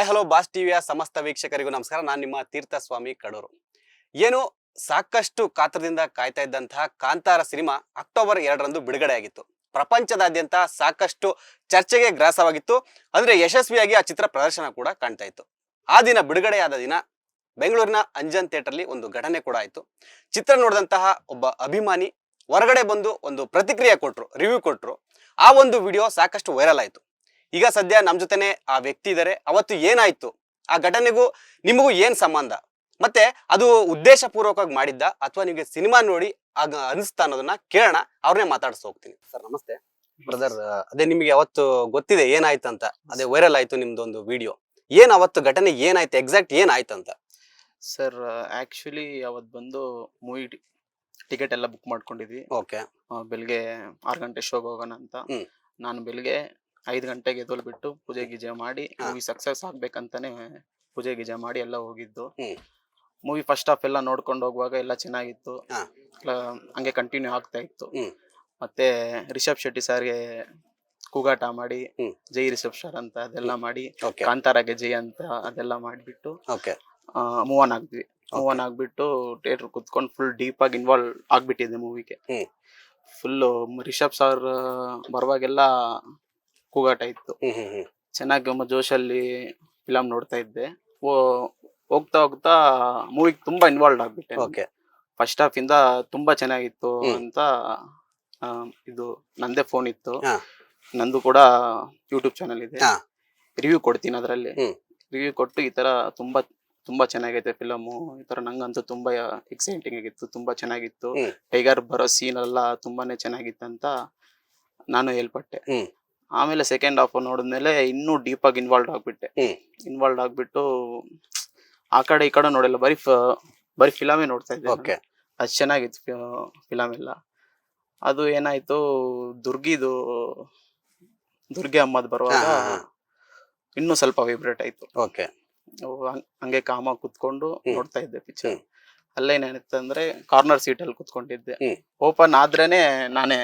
Hello boss ಟಿವಿಯ ಸಮಸ್ತ ವೀಕ್ಷಕರಿಗೂ ನಮಸ್ಕಾರ. ನಾನು ನಿಮ್ಮ ತೀರ್ಥಸ್ವಾಮಿ ಕಡೂರು. ಏನು ಸಾಕಷ್ಟು ಕಾತ್ರದಿಂದ ಕಾಯ್ತಾ ಇದ್ದಂತಹ ಕಾಂತಾರ ಸಿನಿಮಾ ಅಕ್ಟೋಬರ್ 2ರಂದು ಬಿಡುಗಡೆ ಆಗಿತ್ತು. ಪ್ರಪಂಚದಾದ್ಯಂತ ಸಾಕಷ್ಟು ಚರ್ಚೆಗೆ ಗ್ರಾಸವಾಗಿತ್ತು. ಅಂದ್ರೆ ಯಶಸ್ವಿಯಾಗಿ ಆ ಚಿತ್ರ ಪ್ರದರ್ಶನ ಕೂಡ ಕಾಣ್ತಾ ಇತ್ತು. ಆ ದಿನ ಬಿಡುಗಡೆಯಾದ ದಿನ ಬೆಂಗಳೂರಿನ ಅಂಜನ್ ಥಿಯೇಟರ್ಲಿ ಒಂದು ಘಟನೆ ಕೂಡ ಆಯಿತು. ಚಿತ್ರ ನೋಡಿದಂತಹ ಒಬ್ಬ ಅಭಿಮಾನಿ ಹೊರಗಡೆ ಬಂದು ಒಂದು ಪ್ರತಿಕ್ರಿಯೆ ಕೊಟ್ಟರು, ರಿವ್ಯೂ ಕೊಟ್ಟರು. ಆ ಒಂದು ವಿಡಿಯೋ ಸಾಕಷ್ಟು ವೈರಲ್ ಆಯಿತು. ಈಗ ಸದ್ಯ ನಮ್ಮ ಜೊತೆನೆ ಆ ವ್ಯಕ್ತಿ ಇದ್ದಾರೆ. ಅವತ್ತು ಏನಾಯ್ತು, ಆ ಘಟನೆಗೂ ನಿಮಗೂ ಏನ್ ಸಂಬಂಧ, ಮತ್ತೆ ಅದು ಉದ್ದೇಶಪೂರ್ವಕವಾಗಿ ಮಾಡಿದ್ದ ಅಥವಾ ನಿಮಗೆ ಸಿನಿಮಾ ನೋಡಿ ಆಗ ಅನಿಸ್ತಾ ಅನ್ನೋದನ್ನ ಕೇಳೋಣ. ಅವ್ರನ್ನೇ ಮಾತಾಡ್ಸ ಹೋಗ್ತೀನಿ. ಸರ್ ನಮಸ್ತೆ. ಬ್ರದರ್, ಅದೇ ನಿಮಗೆ ಅವತ್ತು ಗೊತ್ತಿದೆ ಏನಾಯ್ತು ಅಂತ, ಅದೇ ವೈರಲ್ ಆಯ್ತು ನಿಮ್ದು ಒಂದು ವಿಡಿಯೋ. ಏನ್ ಅವತ್ತು ಘಟನೆ ಏನಾಯ್ತು, ಎಕ್ಸಾಕ್ಟ್ ಏನಾಯ್ತು ಅಂತ? ಸರ್ ಆಕ್ಚುಲಿ ಅವತ್ತು ಬಂದು ಮೂವಿ ಟಿಕೆಟ್ ಎಲ್ಲ ಬುಕ್ ಮಾಡ್ಕೊಂಡಿದ್ವಿ. ಓಕೆ. ಬೆಳಿಗ್ಗೆ 6 ಗಂಟೆ ಶೋಗೆ ಹೋಗೋಣ ಅಂತ. ನಾನು ಬೆಳಿಗ್ಗೆ 5 ಗಂಟೆಗೆ ಎದ್ದೊಳ್ಬಿಟ್ಟು ಪೂಜೆ ಗೀಜೆ ಮಾಡಿ ಮೂವಿ ಸಕ್ಸಸ್ ಆಗ್ಬೇಕಂತಾನೆ ಪೂಜೆ ಗೀಜೆ ಮಾಡಿ ಎಲ್ಲ ಹೋಗಿದ್ದು. ಮೂವಿ ಫಸ್ಟ್ ಹಾಫ್ ಎಲ್ಲ ನೋಡ್ಕೊಂಡು ಹೋಗುವಾಗ ಎಲ್ಲ ಚೆನ್ನಾಗಿತ್ತು, ಹಂಗೆ ಕಂಟಿನ್ಯೂ ಆಗ್ತಾ ಇತ್ತು. ಮತ್ತೆ ರಿಷಬ್ ಶೆಟ್ಟಿ ಸರ್ಗೆ ಕೂಗಾಟ ಮಾಡಿ ಜೈ ರಿಷಬ್ ಸರ್ ಅಂತ ಅದೆಲ್ಲ ಮಾಡಿ, ಕಾಂತಾರಾಗೆ ಜೈ ಅಂತ ಅದೆಲ್ಲ ಮಾಡಿಬಿಟ್ಟು ಮೂವ್ ಆನ್ ಆಗ್ದ್ವಿ. ಮೂವ್ ಆನ್ ಆಗ್ಬಿಟ್ಟು ಥಿಯೇಟರ್ ಕುತ್ಕೊಂಡು ಫುಲ್ ಡೀಪ್ ಆಗಿ ಇನ್ವಾಲ್ವ್ ಆಗ್ಬಿಟ್ಟಿದೆ ಮೂವಿಗೆ. ಫುಲ್ ರಿಷಬ್ ಸರ್ ಬರುವಾಗೆಲ್ಲ ಕೂಗಾಟ ಇತ್ತು, ಚೆನ್ನಾಗಿ ಜೋಶಲ್ಲಿ ಫಿಲಮ್ ನೋಡ್ತಾ ಇದ್ದೆ. ಹೋಗ್ತಾ ಹೋಗ್ತಾ ಮೂವಿಗೆ ತುಂಬಾ ಇನ್ವಾಲ್ವ್ ಆಗ್ಬಿಟ್ಟೆ. ಫಸ್ಟ್ ಹಾಫ್ ಇಂದ ತುಂಬಾ ಚೆನ್ನಾಗಿತ್ತು ಅಂತ ಇದು ನಂದೇ ಫೋನ್ ಇತ್ತು, ನಂದು ಕೂಡ ಯೂಟ್ಯೂಬ್ ಚಾನಲ್ ಇದೆ, ರಿವ್ಯೂ ಕೊಡ್ತೀನಿ ಅದ್ರಲ್ಲಿ. ರಿವ್ಯೂ ಕೊಟ್ಟು ಈ ತರ ತುಂಬಾ ಚೆನ್ನಾಗೈತೆ ಫಿಲಮು, ಈ ತರ ನಂಗಂತೂ ತುಂಬಾ ಎಕ್ಸೈಟಿಂಗ್ ಆಗಿತ್ತು, ತುಂಬಾ ಚೆನ್ನಾಗಿತ್ತು, ಟೈಗರ್ ಬರೋ ಸೀನ್ ಎಲ್ಲ ತುಂಬಾನೇ ಚೆನ್ನಾಗಿತ್ತು ಅಂತ ನಾನು ಹೇಳ್ಪಟ್ಟೆ. ಆಮೇಲೆ ಸೆಕೆಂಡ್ ಹಾಫ್ ನೋಡಿದ್ಮೇಲೆ ಇನ್ನೂ ಡೀಪ್ ಆಗಿ ಇನ್ವಾಲ್ವ್ ಆಗ್ಬಿಟ್ಟು ಆ ಕಡೆ ಈ ಕಡೆ ನೋಡಿಲ್ಲ, ಬರೀ ಫಿಲಮೇ ನೋಡ್ತಾ ಇದ್ದೆ. ಅದ್ ಚೆನ್ನಾಗಿತ್ತು ಫಿಲಮ್ ಎಲ್ಲ. ಅದು ಏನಾಯ್ತು, ದುರ್ಗಿ ಅಮ್ಮದ್ ಬರುವಾಗ ಇನ್ನೂ ಸ್ವಲ್ಪ ವೈಬ್ರೇಟ್ ಆಯ್ತು. ಹಂಗೆ ಕಾಮ ಕುತ್ಕೊಂಡು ನೋಡ್ತಾ ಇದ್ದೆ ಪಿಕ್ಚರ್. ಅಲ್ಲೇನೇನಿತ್ತಂದ್ರೆ ಕಾರ್ನರ್ ಸೀಟ್ ಅಲ್ಲಿ ಕುತ್ಕೊಂಡಿದ್ದೆ, ಓಪನ್ ಆದ್ರೇನೆ ನಾನೇ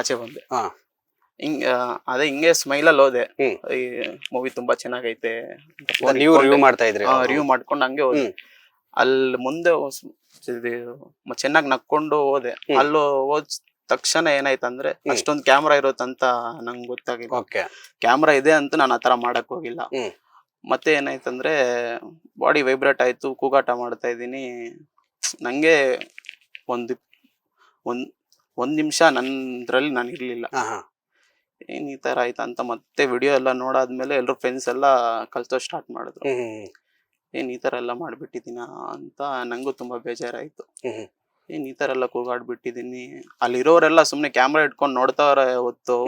ಆಚೆ ಬಂದೆ. ಹಿಂಗೆ ಸ್ಮೈಲ್ ಅಲ್ಲಿ ಹೋದೆ, ಈ ಮೂವಿ ತುಂಬಾ ಚೆನ್ನಾಗೈತೆ ರಿವ್ಯೂ ಮಾಡ್ಕೊಂಡು ಹಂಗೆ ಹೋದೆ. ಅಲ್ಲಿ ಮುಂದೆ ಚೆನ್ನಾಗಿ ನಕ್ಕೊಂಡು ಹೋದೆ. ಅಲ್ಲಿ ಹೋದ್ ತಕ್ಷಣ ಏನಾಯ್ತಂದ್ರೆ ಅಷ್ಟೊಂದು ಕ್ಯಾಮ್ರಾ ಇರೋತ್ತಂತ ನಂಗೆ ಗೊತ್ತಾಗಿಲ್ಲ. ಕ್ಯಾಮ್ರಾ ಇದೆ ಅಂತ ನಾನು ಆತರ ಮಾಡಕ್ ಹೋಗಿಲ್ಲ. ಮತ್ತೆ ಏನಾಯ್ತಂದ್ರೆ ಬಾಡಿ ವೈಬ್ರೇಟ್ ಆಯ್ತು, ಕೂಗಾಟ ಮಾಡ್ತಾ ಇದ್ದೀನಿ. ನಂಗೆ ಒಂದ್ ನಿಮಿಷ ನನ್ದ್ರಲ್ಲಿ ನಾನು ಇರ್ಲಿಲ್ಲ, ಏನ್ ಈ ತರ ಆಯ್ತಾ ಅಂತ. ಮತ್ತೆ ವಿಡಿಯೋ ಎಲ್ಲ ನೋಡಾದ್ಮೇಲೆ ಎಲ್ರು ಫ್ರೆಂಡ್ಸ್ ಎಲ್ಲ ಕಲ್ಸೋ ಸ್ಟಾರ್ಟ್ ಮಾಡಿದ್ರು, ಏನ್ ಈ ತರ ಎಲ್ಲ ಮಾಡ್ಬಿಟ್ಟಿದೀನ ಅಂತ. ನಂಗೂ ತುಂಬಾ ಬೇಜಾರಾಯ್ತು, ಏನ್ ಈ ತರ ಎಲ್ಲ ಕೂಗಾಡ್ಬಿಟ್ಟಿದೀನಿ. ಅಲ್ಲಿರೋರೆಲ್ಲ ಸುಮ್ನೆ ಕ್ಯಾಮ್ರಾ ಇಟ್ಕೊಂಡು ನೋಡ್ತಾವ್ರೆ ಹೊತ್ತು,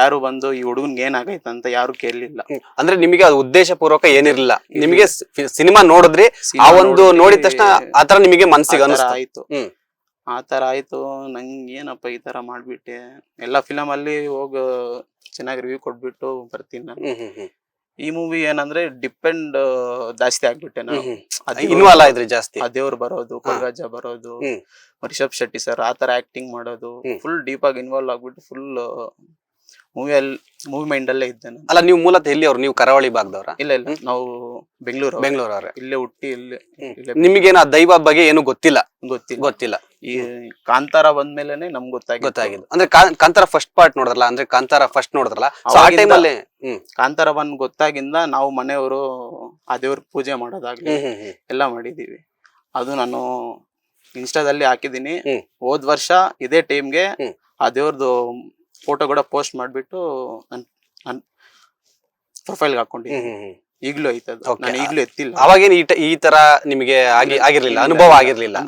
ಯಾರು ಬಂದು ಈ ಹುಡುಗನ್ಗೆ ಏನಾಗೈತ ಅಂತ ಯಾರು ಕೇಳಲಿಲ್ಲ. ಅಂದ್ರೆ ನಿಮಗೆ ಅದು ಉದ್ದೇಶ ಪೂರ್ವಕ ಏನಿರ್ಲಿಲ್ಲ, ನಿಮಗೆ ಸಿನಿಮಾ ನೋಡಿದ್ರಿ, ಆ ಒಂದು ನೋಡಿದ ತಕ್ಷಣ ಆತರ ನಿಮಗೆ ಮನಸ್ಸಿಗೆ ಆಯ್ತು. ಆತರ ಆಯ್ತು, ನಂಗೆ ಏನಪ್ಪ ಈ ತರ ಮಾಡ್ಬಿಟ್ಟೆ. ಎಲ್ಲಾ ಫಿಲಮ್ ಅಲ್ಲಿ ಹೋಗ ಚೆನ್ನಾಗಿ ರಿವ್ಯೂ ಕೊಟ್ಬಿಟ್ಟು ಬರ್ತೀನಿ ನಾನು. ಈ ಮೂವಿ ಏನಂದ್ರೆ ಡಿಪೆಂಡ್ ಜಾಸ್ತಿ ಆಗ್ಬಿಟ್ಟೆ ನಾನು. ಇನ್ವಾಲ್ವ್ ಆಯ್ತು ಜಾಸ್ತಿ. ಆ ದೇವ್ರು ಬರೋದು, ಕೊಲ್ಗಜ್ಜ ಬರೋದು, ರಿಷಬ್ ಶೆಟ್ಟಿ ಸರ್ ಆತರ ಆಕ್ಟಿಂಗ್ ಮಾಡೋದು, ಫುಲ್ ಡೀಪ್ ಆಗಿ ಇನ್ವಾಲ್ವ್ ಆಗ್ಬಿಟ್ಟು ಫುಲ್ ಮೂವಿ ಮೈಂಡ್ ಅಲ್ಲೇ ಇದ್ದೆ ನಾನು. ಅಲ್ಲ, ನೀವು ಮೂಲತಃ ಎಲ್ಲಿ ಅವ್ರು? ನೀವು ಕರಾವಳಿ ಭಾಗದವ್ರ? ಇಲ್ಲ, ನಾವು ಬೆಂಗಳೂರು. ಇಲ್ಲೇ ಹುಟ್ಟಿ ನಿಮಗೇನು ಆ ದೈವ ಬಗ್ಗೆ ಏನು ಗೊತ್ತಿಲ್ಲ? ಈ ಕಾಂತಾರ ಬಂದ್ಮೇಲೆನೆ ನಮ್ಗೆ ಗೊತ್ತಾಗಿದ್ದು. ಅಂದ್ರೆ ಕಾಂತಾರ ಫಸ್ಟ್ ಪಾರ್ಟ್ ನೋಡಿದ್ರಲ್ಲ, ಅಂದ್ರೆ ಕಾಂತಾರ ಫಸ್ಟ್ ನೋಡಿದ್ರಲ್ಲ, ಕಾಂತಾರ 1 ಗೊತ್ತಾಗಿಂದ ನಾವು ಮನೆಯವರು ಆ ದೇವ್ರ ಪೂಜೆ ಮಾಡೋದಾಗ್ಲಿ ಎಲ್ಲ ಮಾಡಿದೀವಿ. ಅದು ನಾನು ಇನ್ಸ್ಟಾದಲ್ಲಿ ಹಾಕಿದೀನಿ. ಹೋದ್ ವರ್ಷ ಇದೇ ಟೈಮ್ಗೆ ಆ ದೇವ್ರದ್ದು ಫೋಟೋ ಕೂಡ ಪೋಸ್ಟ್ ಮಾಡ್ಬಿಟ್ಟು ನನ್ ಪ್ರೊಫೈಲ್ಗೆ ಹಾಕೊಂಡಿದ್ದೀನಿ. ಈಗ್ಲೂ ಐತದು, ನಾನು ಈಗ್ಲೂ ಎತ್ತಿಲ್ಲ. ಅವಾಗೇನು ಈ ತರ ನಿಮಗೆ ಆಗಿರ್ಲಿಲ್ಲ, ಅನುಭವ ಆಗಿರ್ಲಿಲ್ಲ?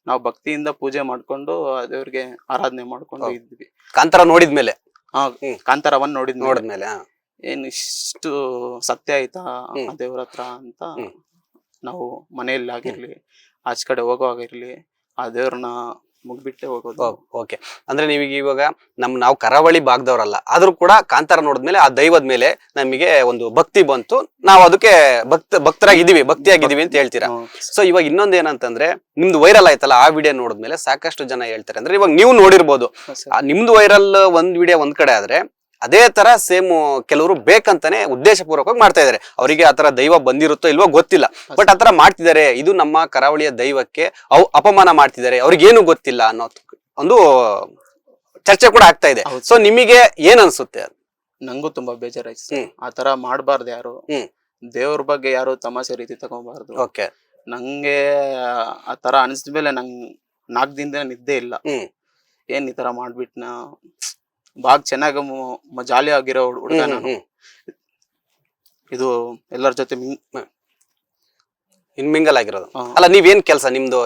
ನಾವು ಭಕ್ತಿಯಿಂದ ಪೂಜೆ ಮಾಡ್ಕೊಂಡು ದೇವ್ರಿಗೆ ಆರಾಧನೆ ಮಾಡ್ಕೊಂಡು ಇದ್ವಿ. ಕಾಂತಾರ ನೋಡಿದ್ಮೇಲೆ? ಕಾಂತಾರ 1 ನೋಡಿದ್ಮೇಲೆ ಏನ್ ಇಷ್ಟು ಸತ್ಯ ಆಯ್ತಾ ಆ ದೇವ್ರ ಹತ್ರ ಅಂತ ನಾವು ಮನೆಯಲ್ಲಿ ಆಗಿರ್ಲಿ, ಆಚೆ ಕಡೆ ಹೋಗೋವಾಗಿರ್ಲಿ ಆ ದೇವ್ರನ್ನ ಮುಗ್ಬಿಟ್ಟೆ ಹೋಗೋದು. ಓಕೆ. ಅಂದ್ರೆ ನೀವೀಗ ಇವಾಗ ನಾವು ಕರಾವಳಿ ಭಾಗದವರಲ್ಲ, ಆದ್ರೂ ಕೂಡ ಕಾಂತಾರ ನೋಡಿದ್ಮೇಲೆ ಆ ದೈವದ ಮೇಲೆ ನಮಗೆ ಒಂದು ಭಕ್ತಿ ಬಂತು, ನಾವು ಅದಕ್ಕೆ ಭಕ್ತಿಯಾಗಿದ್ದೀವಿ ಅಂತ ಹೇಳ್ತೀರಾ. ಸೊ ಇವಾಗ ಇನ್ನೊಂದ್ ಏನಂತಂದ್ರೆ, ನಿಮ್ದು ವೈರಲ್ ಆಯ್ತಲ್ಲ, ಆ ವಿಡಿಯೋ ನೋಡಿದ್ಮೇಲೆ ಸಾಕಷ್ಟು ಜನ ಹೇಳ್ತಾರೆ, ಅಂದ್ರೆ ಇವಾಗ ನೀವು ನೋಡಿರ್ಬೋದು, ನಿಮ್ದು ವೈರಲ್ ಒಂದ್ ವಿಡಿಯೋ ಒಂದ್ ಕಡೆ ಆದ್ರೆ ಅದೇ ತರ ಸೇಮ್ ಕೆಲವರು ಬೇಕಂತಾನೆ ಉದ್ದೇಶಪೂರ್ವಕವಾಗಿ ಮಾಡ್ತಾ ಇದಾರೆ. ಅವರಿಗೆ ಆತರ ದೈವ ಬಂದಿರುತ್ತೋ ಇಲ್ವೋ ಗೊತ್ತಿಲ್ಲ, ಬಟ್ ಆತರ ಮಾಡ್ತಿದ್ದಾರೆ. ಇದು ನಮ್ಮ ಕರಾವಳಿಯ ದೈವಕ್ಕೆ ಅಪಮಾನ ಮಾಡ್ತಿದ್ದಾರೆ, ಅವ್ರಿಗೇನು ಗೊತ್ತಿಲ್ಲ ಅನ್ನೋ ಒಂದು ಚರ್ಚೆ ಕೂಡ ಆಗ್ತಾ ಇದೆ. ಸೊ ನಿಮಗೆ ಏನ್ ಅನ್ಸುತ್ತೆ? ನಂಗೂ ತುಂಬಾ ಬೇಜಾರಾಯ್ತು. ಆತರ ಮಾಡ್ಬಾರ್ದು ಯಾರು. ದೇವ್ರ ಬಗ್ಗೆ ಯಾರು ತಮಾಷೆ ರೀತಿ ತಗೊಂಬಾರ್ದು. ಓಕೆ. ನಂಗೆ ಆತರ ಅನಿಸಿದ್ಮೇಲೆ ನಂಗ್ 4 ದಿನದಿಂದ ನಿದ್ದೆ ಇಲ್ಲ. ಏನ್ ಈ ತರ ಮಾಡ್ಬಿಟ್ನ. ಬಾಗ್ ಚೆನ್ನಾಗ ಜಾಲಿ ಆಗಿರೋ ಹುಡುಗ ನಾನು. ಇದು ಎಲ್ಲರ ಜೊತೆ ಮಿಂಗಲ್ ಆಗಿರೋದು ಅಲ್ಲ. ನೀವೇನ್ ಕೆಲಸ ನಿಮ್ದು?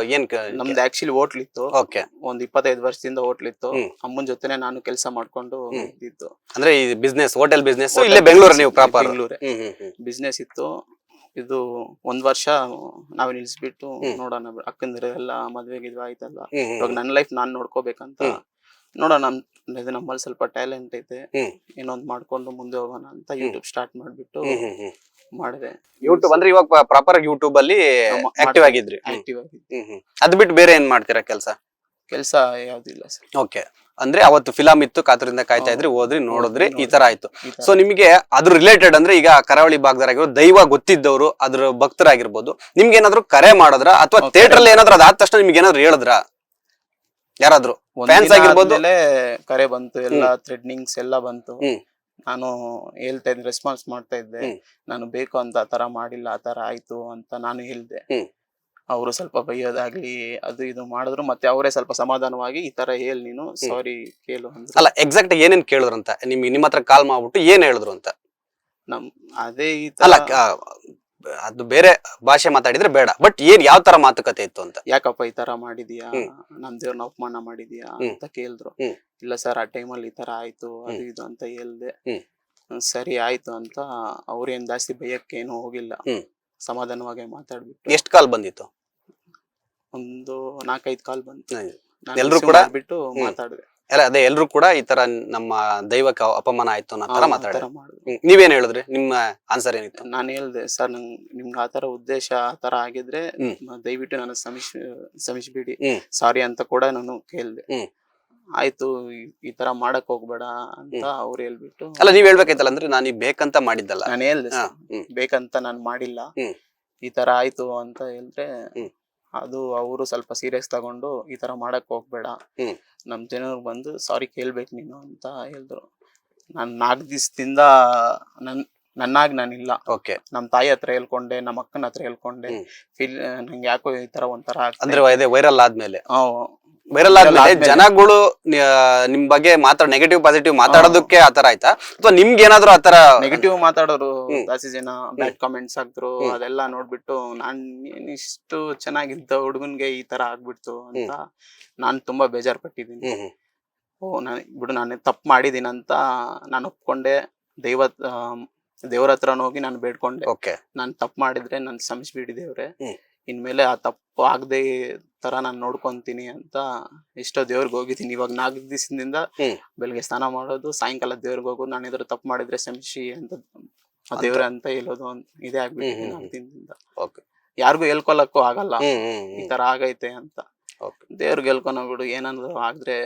ನಮ್ದು ಆಕ್ಚುಲಿ ಹೋಟ್ಲ್ ಇತ್ತು. ಓಕೆ. ಒಂದ್ 25 ವರ್ಷದಿಂದ ಹೋಟ್ಲ್ ಇತ್ತು. ಅಮ್ಮನ ಜೊತೆನೆ ನಾನು ಕೆಲಸ ಮಾಡ್ಕೊಂಡು ಇದ್ದು. ಅಂದ್ರೆ ಈ ಬಿಸ್ನೆಸ್, ಹೋಟೆಲ್ ಬಿಸ್ನೆಸ್ ಇಲ್ಲೇ ಬೆಂಗಳೂರು? ನೀವು ಪ್ರಾಪರ್ ಬೆಂಗಳೂರೇ. ಬಿಸ್ನೆಸ್ ಇತ್ತು. ಇದು 1 ವರ್ಷ ನಾವೇ ನಿಲ್ಸ್ಬಿಟ್ಟು ನೋಡೋಣ, ಅಕ್ಕಂದ್ರೆ ಎಲ್ಲ ಮದ್ವೆ ಗಿದ್ವೆ ಆಯ್ತಲ್ಲ, ಇವಾಗ ನನ್ನ ಲೈಫ್ ನಾನ್ ನೋಡ್ಕೋಬೇಕಂತ ನೋಡೋಣ. ನಮ್ಮಲ್ಲಿ ಸ್ವಲ್ಪ ಟ್ಯಾಲೆಂಟ್ ಐತೆ, ಏನೊಂದ್ ಮಾಡ್ಕೊಂಡು ಮುಂದೆ ಹೋಗೋಣ ಅಂತ ಯೂಟ್ಯೂಬ್ ಸ್ಟಾರ್ಟ್ ಮಾಡ್ಬಿಟ್ಟು ಮಾಡಿದೆ. ಯೂಟ್ಯೂಬ್ ಅಂದ್ರೆ ಇವಾಗ ಪ್ರಾಪರ್ ಯೂಟ್ಯೂಬ್ ಅಲ್ಲಿ ಆಕ್ಟಿವ್ ಆಗಿದ್ರಿ? ಆಕ್ಟಿವ್ ಆಗಿದ್ದೆ. ಅದ್ ಬಿಟ್ಟು ಬೇರೆ ಏನ್ ಮಾಡ್ತೀರಾ ಕೆಲಸ? ಕೆಲಸ ಯಾವ್ದಿಲ್ಲ ಸರ್. ಓಕೆ. ಅಂದ್ರೆ ಅವತ್ತು ಫಿಲಂ ಇತ್ತು, ಕಾತುರದಿಂದ ಕಾಯ್ತಾ ಇದ್ರಿ, ಹೋದ್ರಿ, ನೋಡಿದ್ರಿ, ಈ ತರ ಆಯ್ತು. ಸೊ ನಿಮಗೆ ಅದ್ರ ರಿಲೇಟೆಡ್ ಅಂದ್ರೆ ಈಗ ಕರಾವಳಿ ಭಾಗದಾಗಿರೋ ದೈವ ಗೊತ್ತಿದ್ದವರು, ಅದ್ರ ಭಕ್ತರಾಗಿರ್ಬೋದು, ನಿಮ್ಗೆ ಏನಾದ್ರು ಕರೆ ಮಾಡಿದ್ರ ಅಥವಾ ಥಿಯೇಟರ್ ಅಲ್ಲಿ ಏನಾದ್ರು ಅದಾದ ತಕ್ಷಣ ನಿಮ್ಗೆ ಏನಾದ್ರು ಹೇಳಿದ್ರ? ಯಾರಾದ್ರು ಫ್ಯಾನ್ಸ್ ಆಗಿರ್ಬೋದು? ಕರೆ ಬಂತು, ಎಲ್ಲ ಥ್ರೆಡ್ನಿಂಗ್ಸ್ ಎಲ್ಲ ಬಂತು. ನಾನು ಹೇಳ್ತಾ ಇದ್ದೆ, ರೆಸ್ಪಾನ್ಸ್ ಮಾಡ್ತಾ ಇದ್ದೆ. ನಾನು ಬೇಕು ಅಂತ ಆತರ ಮಾಡಿಲ್ಲ, ಆತರ ಆಯ್ತು ಅಂತ ನಾನು ಹೇಳ್ದೆ. ಅವರು ಸ್ವಲ್ಪ ಬೈಯೋದಾಗ್ಲಿ ಅದು ಇದು ಮಾಡಿದ್ರು. ಮತ್ತೆ ಅವರೇ ಸ್ವಲ್ಪ ಸಮಾಧಾನವಾಗಿ ಈ ತರ ಹೇಳಿ ನೀನು ಸಾರಿ ಕೇಳು ಅಂದ್ರು. ಅಲ್ಲ, ಎಕ್ಸಾಕ್ಟ್ ಏನೇನ್ ಕೇಳಿದ್ರು ಅಂತ ನಿಮ್ಮ ಹತ್ರ ಕಾಲ್ ಮಾಡ್ಬಿಟ್ಟು ಏನ್ ಹೇಳಿದ್ರು ಅಂತ? ಅದೇ ಈ ಅಲ್ಲ, ಅದು ಬೇರೆ ಭಾಷೆ ಮಾತಾಡಿದ್ರೆ ಬೇಡ, ಬಟ್ ಯಾವ ತರ ಮಾತುಕತೆ ಇತ್ತು ಅಂತ? ಯಾಕಪ್ಪ ಈ ತರ ಮಾಡಿದ್ಯಾ, ನಮ್ ದೇವ್ರನ್ನ ಅಪಮಾನ ಮಾಡಿದ್ಯಾ ಅಂತ ಕೇಳಿದ್ರು. ಇಲ್ಲ ಸರ್, ಆ ಟೈಮಲ್ಲಿ ಈ ತರ ಆಯ್ತು ಅದು ಇದು ಅಂತ ಹೇಳ್ದೆ. ಸರಿ ಆಯ್ತು ಅಂತ ಅವ್ರೇನ್ ಜಾಸ್ತಿ ಬೈಯಕ್ಕೇನು ಹೋಗಿಲ್ಲ, ಸಮಾಧಾನವಾಗಿ ಮಾತಾಡ್ಬಿಟ್ಟು. ಎಷ್ಟು ಕಾಲ್ ಬಂದಿತ್ತು? ಒಂದು 4-5 ಕಾಲ್ ಬಂತು. ಎಲ್ರು ಕೂಡ ಬಿಟ್ಟು ಮಾತಾಡಿದೆ. ಅದೇ ಎಲ್ರು ಕೂಡ ಈ ತರ ನಮ್ಮ ದೈವಕ್ಕೆ ಅಪಮಾನ ಆಯ್ತು ಅನ್ನೋ ತರ ಮಾತಾಡಿದ್ರು. ನೀವೇನ್ ಹೇಳಿದ್ರಿ? ನಿಮ್ಮ ಆನ್ಸರ್ ಏನಿತ್ತು? ನಾನು ಹೇಳ್ದೆ, ಸರ್ ನಿಮ್ಗೆ ಆತರ ಉದ್ದೇಶ ಆತರ ಆಗಿದ್ರೆ ದಯವಿಟ್ಟು ನಾನು ಕ್ಷಮಿಸ್ಬಿಡಿ, ಸಾರಿ ಅಂತ ಕೂಡ ನಾನು ಕೇಳ್ದೆ. ಆಯ್ತು, ಈ ತರ ಮಾಡಕ್ ಹೋಗ್ಬೇಡ ಅಂತ ಅವ್ರು ಹೇಳ್ಬಿಟ್ಟು. ಅಲ್ಲ, ನೀವ್ ಹೇಳ್ಬೇಕಾಯ್ತಲ್ಲ, ಅಂದ್ರೆ ನಾನು ಬೇಕಂತ ಮಾಡಿದ್ದಲ್ಲ. ನಾನು ಹೇಳ್ದೆ ಬೇಕಂತ ನಾನು ಮಾಡಿಲ್ಲ, ಈ ತರ ಆಯ್ತು ಅಂತ ಹೇಳಿದ್ರೆ ಅದು ಅವರು ಸ್ವಲ್ಪ ಸೀರಿಯಸ್ ತಗೊಂಡು ಈ ತರ ಮಾಡಕ್ ಹೋಗ್ಬೇಡ, ನಮ್ ಜನರು ಬಂದು ಸಾರಿ ಕೇಳ್ಬೇಕು ನೀನು ಅಂತ ಹೇಳಿದ್ರು. ನಾನ್ 4 ದಿವಸದಿಂದ ನನ್ನಾಗಿ ನಾನಿಲ್ಲ. ಓಕೆ. ನಮ್ ತಾಯಿ ಹತ್ರ ಹೇಳ್ಕೊಂಡೆ, ನಮ್ಮ ಅಕ್ಕನ ಹತ್ರ ಹೇಳ್ಕೊಂಡೆ. ನಂಗೆ ಯಾಕೋ ಈ ತರ ಒಂಥರ ಅಂದ್ರೆ ವೈರಲ್ ಆದ್ಮೇಲೆ ಜನಗಳು ನಿಮ್ ಬಗ್ಗೆ ನೆಗೆಟಿವ್ ಪಾಸಿಟಿವ್ ಮಾತಾಡೋದಕ್ಕೆ ಆತರ ಆಯ್ತಾ, ಅಥವಾ ನಿಮ್ಗೆ ಏನಾದ್ರು ಆತರ? ನೆಗೆಟಿವ್ ಮಾತಾಡೋರು ಜಾಸ್ತಿ ಜನ, ಬ್ಯಾಡ್ ಕಾಮೆಂಟ್ಸ್ ಹಾಕ್ದ್ರು. ಅದೆಲ್ಲ ನೋಡ್ಬಿಟ್ಟು ನಾನ್ ಇಷ್ಟು ಚೆನ್ನಾಗಿದ್ದ ಹುಡುಗನ್ಗೆ ಈ ತರ ಆಗ್ಬಿಡ್ತು ಅಂತ ನಾನ್ ತುಂಬಾ ಬೇಜಾರ್ ಪಟ್ಟಿದ್ದೀನಿ. ನಾನೇ ತಪ್ಪು ಮಾಡಿದೀನಿ ಅಂತ ನಾನು ಒಪ್ಕೊಂಡೆ. ದೇವ್ರ ಹತ್ರ ಹೋಗಿ ನಾನು ಬೇಡ್ಕೊಂಡೆ, ನಾನ್ ತಪ್ಪು ಮಾಡಿದ್ರೆ ನನ್ ಕ್ಷಮಿಸ್ಬಿಡಿ ದೇವ್ರೆ, ಇನ್ಮೇಲೆ ಆ ತಪ್ಪು ಆಗದೆ ತರ ನಾನ್ ನೋಡ್ಕೊಂತೀನಿ ಅಂತ ಎಷ್ಟೋ ದೇವ್ರಿಗೆ ಹೋಗಿದ್ದೀನಿ. ಇವಾಗ 4 ದಿವಸದಿಂದ ಬೆಳಿಗ್ಗೆ ಸ್ನಾನ ಮಾಡೋದು, ಸಾಯಂಕಾಲ ದೇವ್ರಿಗೆ ಹೋಗೋದು. ನಾನು ಏನಾದ್ರು ತಪ್ಪು ಮಾಡಿದ್ರೆ ಕ್ಷಮಿಸಿ ಅಂತ ದೇವ್ರೆ ಅಂತ ಹೇಳೋದು ಇದೇ ಆಗ್ಬಿಟ್ಟಿದೆ 4 ದಿನದಿಂದ. ಯಾರಿಗೂ ಹೇಳ್ಕೊಳಕ್ಕೂ ಆಗಲ್ಲ ಈ ತರ ಆಗೈತೆ ಅಂತ. ದೇವ್ರಿಗೆ ಹೇಳ್ಕೊಂಡ್ಬಿಡು, ಏನಾದ್ರು ಆದ್ರೆ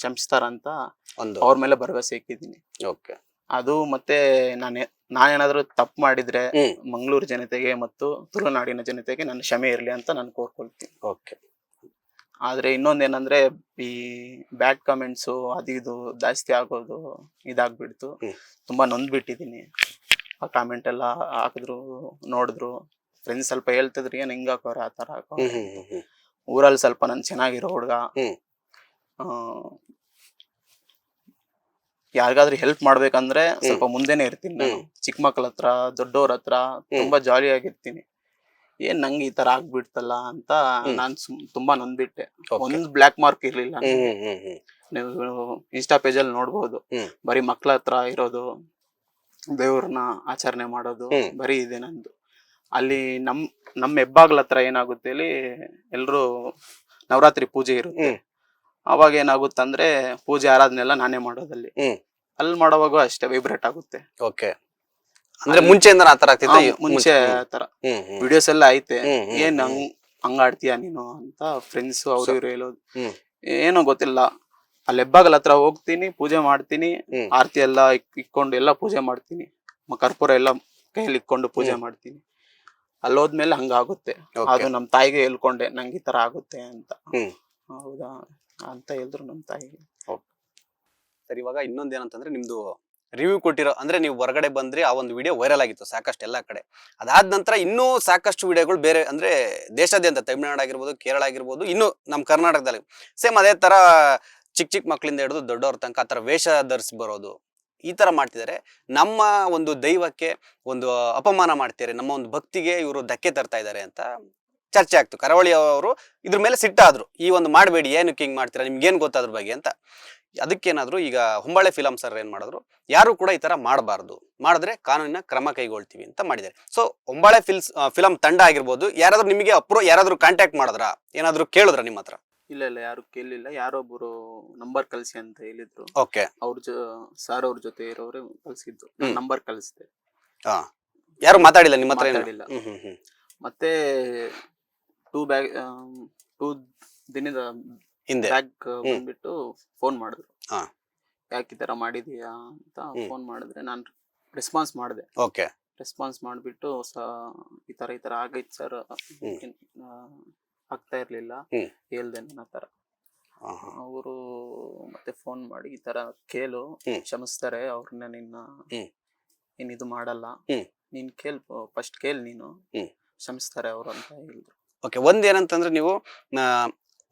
ಕ್ಷಮಿಸ್ತಾರಂತ ಅವ್ರ ಮೇಲೆ ಭರವಸೆ ಇಕ್ಕಿದ್ದೀನಿ. ಅದು ಮತ್ತೆ ನಾನೇನಾದ್ರೂ ತಪ್ಪು ಮಾಡಿದ್ರೆ ಮಂಗಳೂರು ಜನತೆಗೆ ಮತ್ತು ತುಳುನಾಡಿನ ಜನತೆಗೆ ನನ್ನ ಕ್ಷಮೆ ಇರ್ಲಿ ಅಂತ ನಾನು ಕೋರ್ಕೊಳ್ತೀನಿ. ಆದ್ರೆ ಇನ್ನೊಂದೇನಂದ್ರೆ, ಈ ಬ್ಯಾಡ್ ಕಮೆಂಟ್ಸ್ ಅದು ಇದು ಜಾಸ್ತಿ ಆಗೋದು ಇದಾಗ್ಬಿಡ್ತು. ತುಂಬಾ ನೊಂದ್ಬಿಟ್ಟಿದೀನಿ. ಆ ಕಾಮೆಂಟ್ ಎಲ್ಲ ಹಾಕಿದ್ರು, ನೋಡಿದ್ರು ಫ್ರೆಂಡ್ಸ್ ಸ್ವಲ್ಪ ಹೇಳ್ತಿದ್ರು, ಏನ್ ಹಿಂಗ ಹಾಕೋರ ಆ ತರ ಹಾಕೋರ. ಊರಲ್ಲಿ ಸ್ವಲ್ಪ ನನ್ ಚೆನ್ನಾಗಿರೋ ಹುಡ್ಗ, ಯಾರಿಗಾದ್ರೂ ಹೆಲ್ಪ್ ಮಾಡ್ಬೇಕಂದ್ರೆ ಸ್ವಲ್ಪ ಮುಂದೆನೆ ಇರ್ತೀನಿ ನಾನು. ಚಿಕ್ಕ ಮಕ್ಳ ಹತ್ರ, ದೊಡ್ಡವ್ರ ಹತ್ರ ತುಂಬಾ ಜಾಲಿ ಆಗಿರ್ತೀನಿ. ಏನ್ ನಂಗೆ ಈ ತರ ಆಗ್ಬಿಡ್ತಲ್ಲ ಅಂತ ನಾನ್ ತುಂಬಾ ನೊಂದ್ಬಿಟ್ಟೆ. ಒಂದ್ ಬ್ಲಾಕ್ ಮಾರ್ಕ್ ಇರ್ಲಿಲ್ಲ. ನೀವು ಇನ್ಸ್ಟಾ ಪೇಜ್ ಅಲ್ಲಿ ನೋಡ್ಬೋದು, ಬರೀ ಮಕ್ಳ ಹತ್ರ ಇರೋದು, ದೇವ್ರನ್ನ ಆಚರಣೆ ಮಾಡೋದು ಬರೀ ಇದೆ ನಂದು. ಅಲ್ಲಿ ನಮ್ ಹೆಬ್ಬಾಗ್ಲ ಹತ್ರ ಏನಾಗುತ್ತೆ, ಅಲ್ಲಿ ಎಲ್ರು ನವರಾತ್ರಿ ಪೂಜೆ ಇರುತ್ತೆ. ಅವಾಗ ಏನಾಗುತ್ತಂದ್ರೆ, ಪೂಜೆ ಆರಾಧನೆಲ್ಲ ನಾನೇ ಮಾಡೋದಲ್ಲಿ. ಅಲ್ಲಿ ಮಾಡೋವಾಗ ಅಷ್ಟೇ ವೈಬ್ರೇಟ್ ಆಗುತ್ತೆ. ಅಂದ್ರೆ ಮುಂಚೆಯಿಂದ ಆತರ ಆಗ್ತಿತ್ತು? ಮುಂಚೆ ಆತರ ವಿಡಿಯೋಸ್ ಎಲ್ಲ ಐತೆ. ಏನ್ ಹಂಗ ಆಡ್ತೀಯ ನೀನು ಅಂತ ಫ್ರೆಂಡ್ಸ್ ಅವ್ರು ಇವ್ರು ಹೇಳೋದು. ಏನೋ ಗೊತ್ತಿಲ್ಲ, ಅಲ್ಲಿ ಹೆಬ್ಬಾಗಲ್ ಹತ್ರ ಹೋಗ್ತೀನಿ, ಪೂಜೆ ಮಾಡ್ತೀನಿ, ಹ್ಮ್. ಆರತಿ ಎಲ್ಲ ಇಕ್ಕೊಂಡು ಎಲ್ಲ ಪೂಜೆ ಮಾಡ್ತೀನಿ, ಕರ್ಪೂರ ಎಲ್ಲ ಕೈಯಲ್ಲಿ ಇಕ್ಕೊಂಡು ಪೂಜೆ ಮಾಡ್ತೀನಿ. ಅಲ್ಲೋದ್ಮೇಲೆ ಹಂಗಾಗುತ್ತೆ. ಅದು ನಮ್ ತಾಯಿಗೆ ಹೇಳ್ಕೊಂಡೆ ನಂಗೆ ಈ ತರ ಆಗುತ್ತೆ ಅಂತ. ಹೌದಾ ಅಂತ ಹೇಳಿದ್ರು ನಮ್ ತಾಯಿಗೆ. ಸರ್, ಇವಾಗ ಇನ್ನೊಂದೇನಂತಂದ್ರೆ ನಿಮ್ದು ರಿವ್ಯೂ ಕೊಟ್ಟಿರೋ ಅಂದ್ರೆ ನೀವು ಹೊರಗಡೆ ಬಂದ್ರಿ, ಆ ಒಂದು ವಿಡಿಯೋ ವೈರಲ್ ಆಗಿತ್ತು ಸಾಕಷ್ಟು ಎಲ್ಲಾ ಕಡೆ. ಅದಾದ ನಂತರ ಇನ್ನೂ ಸಾಕಷ್ಟು ವಿಡಿಯೋಗಳು ಬೇರೆ ಅಂದ್ರೆ ದೇಶಾದ್ಯಂತ, ತಮಿಳುನಾಡು ಆಗಿರ್ಬೋದು, ಕೇರಳ ಆಗಿರ್ಬೋದು, ಇನ್ನು ನಮ್ಮ ಕರ್ನಾಟಕದಲ್ಲಿ ಸೇಮ್ ಅದೇ ತರ ಚಿಕ್ಕ ಚಿಕ್ಕ ಮಕ್ಕಳಿಂದ ಹಿಡಿದು ದೊಡ್ಡವ್ರ ತನಕ ಆ ತರ ವೇಷ ಧರಿಸಿ ಬರೋದು, ಈ ತರ ಮಾಡ್ತಿದ್ದಾರೆ. ನಮ್ಮ ಒಂದು ದೈವಕ್ಕೆ ಒಂದು ಅಪಮಾನ ಮಾಡ್ತಾರೆ, ನಮ್ಮ ಒಂದು ಭಕ್ತಿಗೆ ಇವರು ಧಕ್ಕೆ ತರ್ತಾ ಇದ್ದಾರೆ ಅಂತ ಚರ್ಚೆ ಆಗ್ತು. ಕರಾವಳಿ ಅವರು ಇದ್ರ ಮೇಲೆ ಸಿಟ್ಟಾದ್ರು, ಈ ಒಂದು ಮಾಡಬೇಡಿ, ಏನಕ್ಕೆ ಹಿಂಗ್ ಮಾಡ್ತೀರಾ, ನಿಮ್ಗೇನು ಗೊತ್ತಾದ್ರ ಬಗ್ಗೆ ಅಂತ. ಅದಕ್ಕೇನಾದ್ರು ಈಗ ಹೊಂಬಾಳೆ ಫಿಲಂ ಸರ್ ಏನ್ ಮಾಡಿದ್ರು, ಯಾರು ಕೂಡ ಈ ತರ ಮಾಡಬಾರ್ದು, ಮಾಡಿದ್ರೆ ಕಾನೂನಿನ ಕ್ರಮ ಕೈಗೊಳ್ತೀವಿ ಅಂತ ಮಾಡಿದ್ದಾರೆ. ಸೊ ಹೊಂಬಾಳೆ ಫಿಲಂ ತಂಡ ಆಗಿರ್ಬೋದು, ಯಾರಾದ್ರೂ ನಿಮಗೆ ಯಾರಾದ್ರೂ ಕಾಂಟ್ಯಾಕ್ಟ್ ಮಾಡಿದ್ರ, ಏನಾದ್ರು ಕೇಳಿದ್ರ ನಿಮ್ಮ ಹತ್ರ? ಇಲ್ಲ ಯಾರು ಕೇಳಿಲ್ಲ. ಯಾರೊಬ್ರು ನಂಬರ್ ಕಳ್ಸಿ ಅಂತ ಹೇಳಿದ್ರು. ಓಕೆ. ಸರ್ ಅವ್ರ ಜೊತೆ ಇರೋರು ಕಳ್ಸಿದ್ರು, ನಂಬರ್ ಕಳಿಸ್ದೆ. ಯಾರು ಮಾತಾಡಿಲ್ಲ ನಿಮ್ಮ ಹತ್ರ? ಮಾತಾಡಿಲ್ಲ. ಮತ್ತೆ 2 ದಿನದ ಹಿಂದೆ ಬ್ಯಾಗ್ ಬಂದ್ಬಿಟ್ಟು ಫೋನ್ ಮಾಡಿದ್ರು, ಯಾಕೆ ಈ ತರ ಮಾಡಿದೀಯಾ ಅಂತ ಫೋನ್ ಮಾಡಿದ್ರೆ ನಾನು ರೆಸ್ಪಾನ್ಸ್ ಮಾಡಿದೆ. ಓಕೆ. ರೆಸ್ಪಾನ್ಸ್ ಮಾಡ್ಬಿಟ್ಟು ಈ ತರ ಆಗೈತ್ ಸರ್, ಆಗ್ತಾ ಇರ್ಲಿಲ್ಲ ಹೇಳ್ದೆ ನನ್ನ ಹತ್ರ. ಅವರು ಮತ್ತೆ ಫೋನ್ ಮಾಡಿ ಈ ತರ ಕೇಳು, ಕ್ಷಮಿಸ್ತಾರೆ ಅವ್ರನ್ನ, ನಿನ್ನ ಇದು ಮಾಡಲ್ಲ, ನೀನ್ ಫಸ್ಟ್ ಕೇಳ್ ನೀನು, ಕ್ಷಮಿಸ್ತಾರೆ ಅವ್ರು ಅಂತ ಹೇಳಿದ್ರು. ಓಕೆ. ಒಂದೇನಂತಂದ್ರೆ ನೀವು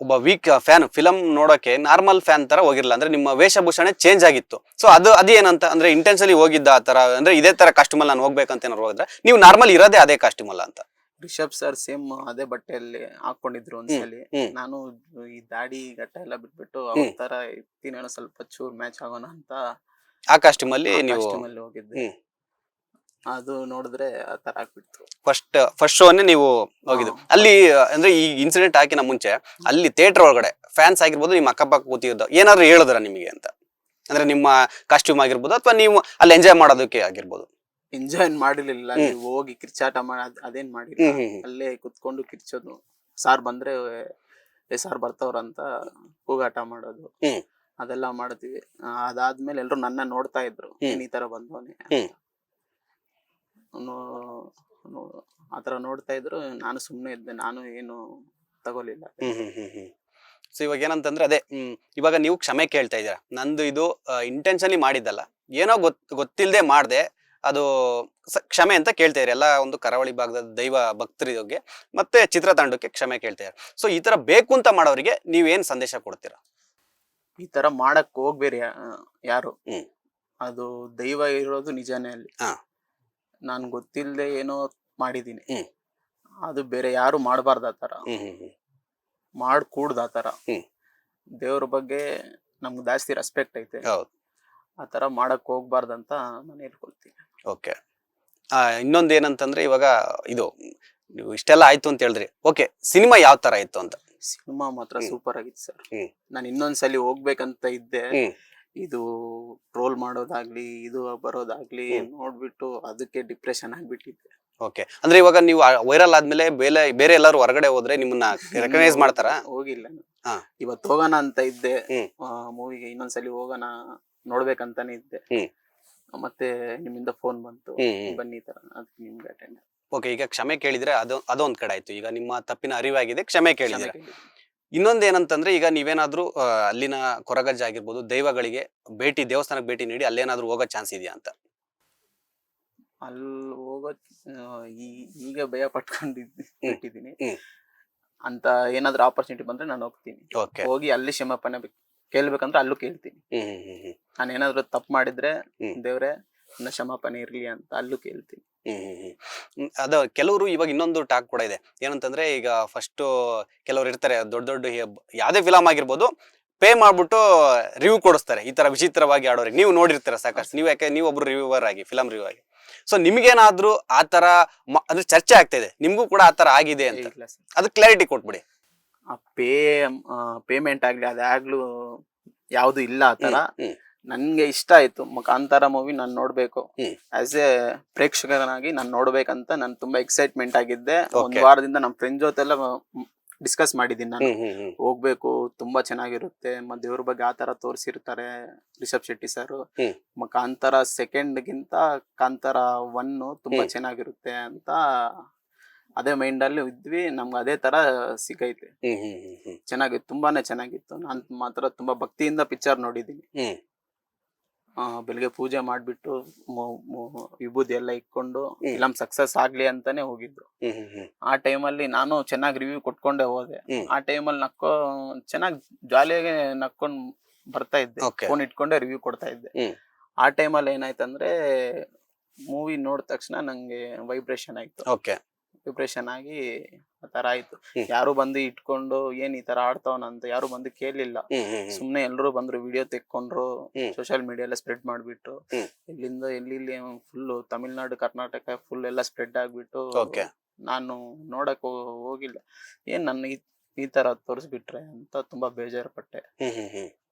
ಒಬ್ಬ ವೀಕ್ ಫ್ಯಾನ್, ಫಿಲಂ ನೋಡೋಕೆ ನಾರ್ಮಲ್ ಫ್ಯಾನ್ ತರ ಹೋಗಿರ್ಲಿಲ್ಲ, ಅಂದ್ರೆ ನಿಮ್ಮ ವೇಷಭೂಷಣೆ ಚೇಂಜ್ ಆಗಿತ್ತು. ಸೊ ಅದೇನಂತ ಅಂದ್ರೆ ಇಂಟೆನ್ಷಲಿ ಹೋಗಿದ್ದ ಆ ತರ, ಅಂದ್ರೆ ಇದೇ ತರ ಕಾಸ್ಟ್ಯೂಮ್ ಅಲ್ಲಿ ನಾನು ಹೋಗ್ಬೇಕಂತ ಏನಾರು ಹೋಗಿದ್ರೆ, ನೀವು ನಾರ್ಮಲ್ ಇರೋದೇ ಅದೇ ಕಾಸ್ಟ್ಯೂಮ್ ಅಲ್ಲ ಅಂತ? ರಿಷಬ್ ಸರ್ ಸೇಮ್ ಅದೇ ಬಟ್ಟೆಯಲ್ಲಿ ಹಾಕೊಂಡಿದ್ರು ಒಂದ್ಸಲಿ. ನಾನು ಈ ದಾಡಿ ಗಟ್ಟ ಎಲ್ಲ ಬಿಟ್ಬಿಟ್ಟು ಅವ್ರ ತರ ಇರ್ತೀನಿ, ಸ್ವಲ್ಪ ಚೂರ್ ಮ್ಯಾಚ್ ಆಗೋಣ ಅಂತ ಆ ಕಾಸ್ಟ್ಯೂಮ್ ಅಲ್ಲಿ ನೀವು ಹೋಗಿದ್ದೆ. ಅದು ನೋಡಿದ್ರೆ ಆ ತರ ಆಗ್ಬಿಡ್ತು. ಫಸ್ಟ್ ಶೋನೇ ನೀವು ಹೋಗಿದ್ದು ಅಲ್ಲಿ. ಅಂದ್ರೆ ಈ ಇನ್ಸಿಡೆಂಟ್ ಹಾಕಿನ ಮುಂಚೆ ಅಲ್ಲಿ ಥಿಯೇಟರ್ ಒಳಗಡೆ ಫ್ಯಾನ್ಸ್ ಆಗಿರ್ಬೋದು, ನಿಮ್ಮ ಅಕ್ಕಪಕ್ಕ ಕೂತಿದ್ದು ಏನಾದ್ರು ಹೇಳಿದ್ರ ನಿಮಗೆ ಅಂತ? ಅಂದ್ರೆ ನಿಮ್ಮ ಕಾಸ್ಟ್ಯೂಮ್ ಆಗಿರ್ಬೋದು, ಅಥವಾ ನೀವು ಅಲ್ಲಿ ಎಂಜಾಯ್ ಮಾಡೋದಕ್ಕೆ ಆಗಿರ್ಬೋದು? ಎಂಜಾಯ್ ಮಾಡಿರ್ಲಿಲ್ಲ, ನೀವು ಹೋಗಿ ಕಿರ್ಚಾಟ ಅದೇನ್ ಮಾಡಿಲ್ಲ, ಅಲ್ಲೇ ಕುತ್ಕೊಂಡು ಕಿರ್ಚೋದು, ಸಾರ್ ಬಂದ್ರೆ ಸಾರ್ ಬರ್ತವ್ರಂತ ಕೂಗಾಟ ಮಾಡೋದು, ಅದೆಲ್ಲ ಮಾಡ್ತೀವಿ. ಅದಾದ್ಮೇಲೆ ಎಲ್ರು ನನ್ನ ನೋಡ್ತಾ ಇದ್ರು, ಈ ತರ ಬಂದವನೇ ಆತರ ನೋಡ್ತಾ ಇದ್ರು. ನಾನು ಸುಮ್ನೆ ಇದ್ದೆ, ನಾನು ಏನು ತಗೋಲಿಲ್ಲ. ಸೊ ಇವಾಗ ಏನಂತಂದ್ರೆ ಅದೇ, ಇವಾಗ ನೀವು ಕ್ಷಮೆ ಕೇಳ್ತಾ ಇದ್ದೀರಾ, ನಂದು ಇದು ಇಂಟೆನ್ಷನ್ಲಿ ಮಾಡಿದ್ದಲ್ಲ, ಏನೋ ಗೊತ್ತಿಲ್ಲದೆ ಮಾಡ್ದೆ, ಅದು ಕ್ಷಮೆ ಅಂತ ಕೇಳ್ತಾ ಇದ್ದಾರೆ ಎಲ್ಲ ಒಂದು ಕರಾವಳಿ ಭಾಗದ ದೈವ ಭಕ್ತರಿಗೆ ಮತ್ತೆ ಚಿತ್ರತಂಡಕ್ಕೆ ಕ್ಷಮೆ ಕೇಳ್ತಾ ಇದ್ದಾರೆ. ಸೊ ಈ ತರ ಬೇಕು ಅಂತ ಮಾಡೋರಿಗೆ ನೀವೇನ್ ಸಂದೇಶ ಕೊಡ್ತೀರಾ? ಈ ತರ ಮಾಡಕ್ ಹೋಗ್ಬೇರಿ ಯಾರು, ಅದು ದೈವ ಇರೋದು ನಿಜಾನೇ ಅಲ್ಲಿ. ನಾನ್ ಗೊತ್ತಿಲ್ಲದೆ ಏನೋ ಮಾಡಿದೀನಿ, ಅದು ಬೇರೆ ಯಾರು ಮಾಡಬಾರ್ದು. ಆ ತರ ಮಾಡ್ಕೂಡ್ದು. ಆ ತರ ದೇವ್ರ ಬಗ್ಗೆ ನಮ್ಗೆ ಜಾಸ್ತಿ ರೆಸ್ಪೆಕ್ಟ್ ಐತೆ, ಆ ತರ ಮಾಡಕ್ ಹೋಗ್ಬಾರ್ದಂತ ನಾನು ಹೇಳ್ಕೊಳ್ತೀನಿ. ಓಕೆ. ಇನ್ನೊಂದು ಏನಂತಂದ್ರೆ, ಇವಾಗ ಇದು ನೀವು ಇಷ್ಟೆಲ್ಲ ಆಯ್ತು ಅಂತ ಹೇಳಿದ್ರಿ, ಓಕೆ, ಸಿನಿಮಾ ಯಾವ ತರ ಇತ್ತು ಅಂತ? ಸಿನಿಮಾ ಮಾತ್ರ ಸೂಪರ್ ಆಗಿತ್ತು ಸರ್. ನಾನು ಇನ್ನೊಂದ್ಸಲಿ ಹೋಗ್ಬೇಕಂತ ಇದ್ದೆ, ಇದು ಟ್ರೋಲ್ ಮಾಡೋದಾಗ್ಲಿ, ಇದು ಬರೋದಾಗ್ಲಿ ನೋಡ್ಬಿಟ್ಟು ಅದಕ್ಕೆ ಡಿಪ್ರೆಷನ್ ಆಗ್ಬಿಟ್ಟಿದ್ದೆ. ಓಕೆ. ಅಂದ್ರೆ ಇವಾಗ ನೀವು ವೈರಲ್ ಆದ್ಮೇಲೆ ಬೇರೆ ಎಲ್ಲಾರು ಹೊರಗಡೆ ಹೋದ್ರೆ ನಿಮ್ಮನ್ನ ರೆಕಗ್ನೈಸ್ ಮಾಡ್ತಾರ? ಹೋಗಿಲ್ಲ, ಇವತ್ತು ಹೋಗೋಣ ಅಂತ ಇದ್ದೆ ಮೂವಿಗೆ, ಇನ್ನೊಂದ್ಸಲಿ ಹೋಗೋಣ ನೋಡ್ಬೇಕಂತಾನೆ ಇದ್ದೆ. ಮತ್ತೆ ನಿಮ್ಮಿಂದ ಫೋನ್ ಬಂತು, ಬನ್ನಿ ತರ, ಅದಕ್ಕೆ ನಿಮ್ಗೆ ಅಟೆಂಡ್. ಓಕೆ. ಈಗ ಕ್ಷಮೆ ಕೇಳಿದ್ರೆ ಅದೊಂದ್ ಕಡೆ ಆಯ್ತು, ಈಗ ನಿಮ್ಮ ತಪ್ಪಿನ ಅರಿವಾಗಿದೆ, ಕ್ಷಮೆ ಕೇಳಿದ್ರೆ. ಇನ್ನೊಂದೇನಂತಂದ್ರೆ, ಈಗ ನೀವೇನಾದ್ರೂ ಅಲ್ಲಿನ ಕೊರಗಜ್ಜ ಆಗಿರ್ಬೋದು, ದೈವಗಳಿಗೆ ದೇವಸ್ಥಾನಕ್ಕೆ ಭೇಟಿ ನೀಡಿ ಅಲ್ಲೇನಾದ್ರೂ ಹೋಗೋ ಚಾನ್ಸ್ ಇದೆಯಾ ಅಂತ? ಅಲ್ಲಿ ಹೋಗೋ ಈಗ ಭಯ ಪಟ್ಕೊಂಡಿದ್ದೀನಿ ಅಂತ. ಏನಾದ್ರೂ ಆಪರ್ಚುನಿಟಿ ಬಂದ್ರೆ ನಾನು ಹೋಗ್ತೀನಿ, ಹೋಗಿ ಅಲ್ಲಿ ಕ್ಷಮಾಪಣೆ ಕೇಳ್ಬೇಕಂದ್ರೆ ಅಲ್ಲೂ ಕೇಳ್ತೀನಿ. ನಾನು ಏನಾದ್ರು ತಪ್ಪು ಮಾಡಿದ್ರೆ ದೇವ್ರೆ ನನ್ನ ಕ್ಷಮಾಪಣೆ ಇರ್ಲಿ ಅಂತ ಅಲ್ಲೂ ಕೇಳ್ತೀನಿ. ಅದ ಕೆಲವರು ಇವಾಗ ಇನ್ನೊಂದು ಟಾಕ್ ಕೂಡ ಇದೆ, ಏನಂತಂದ್ರೆ ಈಗ ಫಸ್ಟ್ ಕೆಲವ್ರು ಇರ್ತಾರೆ, ದೊಡ್ಡ ಯಾವ್ದೇ ಫಿಲಮ್ ಆಗಿರ್ಬೋದು, ಪೇ ಮಾಡ್ಬಿಟ್ಟು ರಿವ್ಯೂ ಕೊಡಿಸ್ತಾರೆ ಈ ತರ ವಿಚಿತ್ರವಾಗಿ ಆಡೋರಿಗೆ. ನೀವು ನೋಡಿರ್ತೀರ ಸಾಕಷ್ಟು, ನೀವು ಒಬ್ರು ರಿವ್ಯೂವರ್ ಆಗಿ, ಫಿಲಂ ರಿವ್ಯೂ ಆಗಿ. ಸೊ ನಿಮ್ಗೇನಾದ್ರೂ ಆ ತರ ಅಂದ್ರೆ ಚರ್ಚೆ ಆಗ್ತಾ ಇದೆ, ನಿಮ್ಗೂ ಕೂಡ ಆ ತರ ಆಗಿದೆ ಅಂತ, ಅದು ಕ್ಲಾರಿಟಿ ಕೊಟ್ಬಿಡಿ. ಪೇಮೆಂಟ್ ಆಗ್ಲಿ ಅದಾಗ್ಲೂ ಯಾವ್ದು ಇಲ್ಲ ಆ ತರ. ನನ್ಗೆ ಇಷ್ಟ ಆಯ್ತು, ಕಾಂತಾರ ಮೂವಿ ನಾನ್ ನೋಡ್ಬೇಕು, ಆಸ್ ಎ ಪ್ರೇಕ್ಷಕನಾಗಿ ನಾನ್ ನೋಡ್ಬೇಕಂತ ನಾನು ತುಂಬಾ ಎಕ್ಸೈಟ್ಮೆಂಟ್ ಆಗಿದ್ದೆ. ಒಂದ್ ವಾರದಿಂದ ನಮ್ ಫ್ರೆಂಡ್ ಜೊತೆ ಎಲ್ಲ ಡಿಸ್ಕಸ್ ಮಾಡಿದೀನಿ ನಾನು. ಹೋಗ್ಬೇಕು, ತುಂಬಾ ಚೆನ್ನಾಗಿರುತ್ತೆ, ಮತ್ತೆ ದೇವ್ರ ಬಗ್ಗೆ ಆ ತರ ತೋರಿಸಿರ್ತಾರೆ ರಿಷಬ್ ಶೆಟ್ಟಿ ಸರ್. ಕಾಂತಾರ ಸೆಕೆಂಡ್ ಗಿಂತ ಕಾಂತಾರ 1 ತುಂಬಾ ಚೆನ್ನಾಗಿರುತ್ತೆ ಅಂತ ಅದೇ ಮೈಂಡ್ ಅಲ್ಲಿ ಇದ್ವಿ. ನಮ್ಗೆ ಅದೇ ತರ ಸಿಗೈತೆ. ಚೆನ್ನಾಗಿತ್ತು, ತುಂಬಾನೇ ಚೆನ್ನಾಗಿತ್ತು. ನಾನ್ ಮಾತ್ರ ತುಂಬಾ ಭಕ್ತಿಯಿಂದ ಪಿಕ್ಚರ್ ನೋಡಿದೀನಿ. ಬೆಳಿಗ್ಗೆ ಪೂಜೆ ಮಾಡ್ಬಿಟ್ಟು ವಿಭೂತಿ ಎಲ್ಲ ಇಟ್ಕೊಂಡು ಫಿಲಂ ಸಕ್ಸಸ್ ಆಗ್ಲಿ ಅಂತಾನೆ ಹೋಗಿದ್ದು. ಆ ಟೈಮಲ್ಲಿ ನಾನು ಚೆನ್ನಾಗಿ ರಿವ್ಯೂ ಕೊಟ್ಕೊಂಡೆ ಹೋದೆ. ಆ ಟೈಮಲ್ಲಿ ಚೆನ್ನಾಗಿ ಜಾಲಿಯಾಗಿ ನಕ್ಕೊಂಡ್ ಬರ್ತಾ ಇದ್ದೆ, ಫೋನ್ ಇಟ್ಕೊಂಡೆ ರಿವ್ಯೂ ಕೊಡ್ತಾ ಇದ್ದೆ. ಆ ಟೈಮಲ್ಲಿ ಏನಾಯ್ತಂದ್ರೆ ಮೂವಿ ನೋಡಿದ ತಕ್ಷಣ ನಂಗೆ ವೈಬ್ರೇಷನ್ ಆಯ್ತು. ವಿಬ್ರೇಷನ್ ಆಗಿ ಆ ತರ ಆಯ್ತು. ಯಾರು ಬಂದು ಇಟ್ಕೊಂಡು ಏನ್ ಈ ತರ ಆಡ್ತಾವನಂತ ಯಾರು ಬಂದು ಕೇಳಲಿಲ್ಲ. ಸುಮ್ನೆ ಎಲ್ರು ಬಂದ್ರು, ವಿಡಿಯೋ ತೆಕ್ಕೊಂಡ್ರು, ಸೋಶಿಯಲ್ ಮೀಡಿಯಾ ಎಲ್ಲ ಸ್ಪ್ರೆಡ್ ಮಾಡ್ಬಿಟ್ಟು ಇಲ್ಲಿಂದ ಎಲ್ಲಿ ಫುಲ್ ತಮಿಳ್ನಾಡು ಕರ್ನಾಟಕ ಫುಲ್ ಎಲ್ಲ ಸ್ಪ್ರೆಡ್ ಆಗ್ಬಿಟ್ಟು ನಾನು ನೋಡಕ್ ಹೋಗಿಲ್ಲ. ಏನ್ ನನ್ನ ಈ ತರ ತೋರಿಸ್ಬಿಟ್ರೆ ಅಂತ ತುಂಬಾ ಬೇಜಾರು ಪಟ್ಟೆ.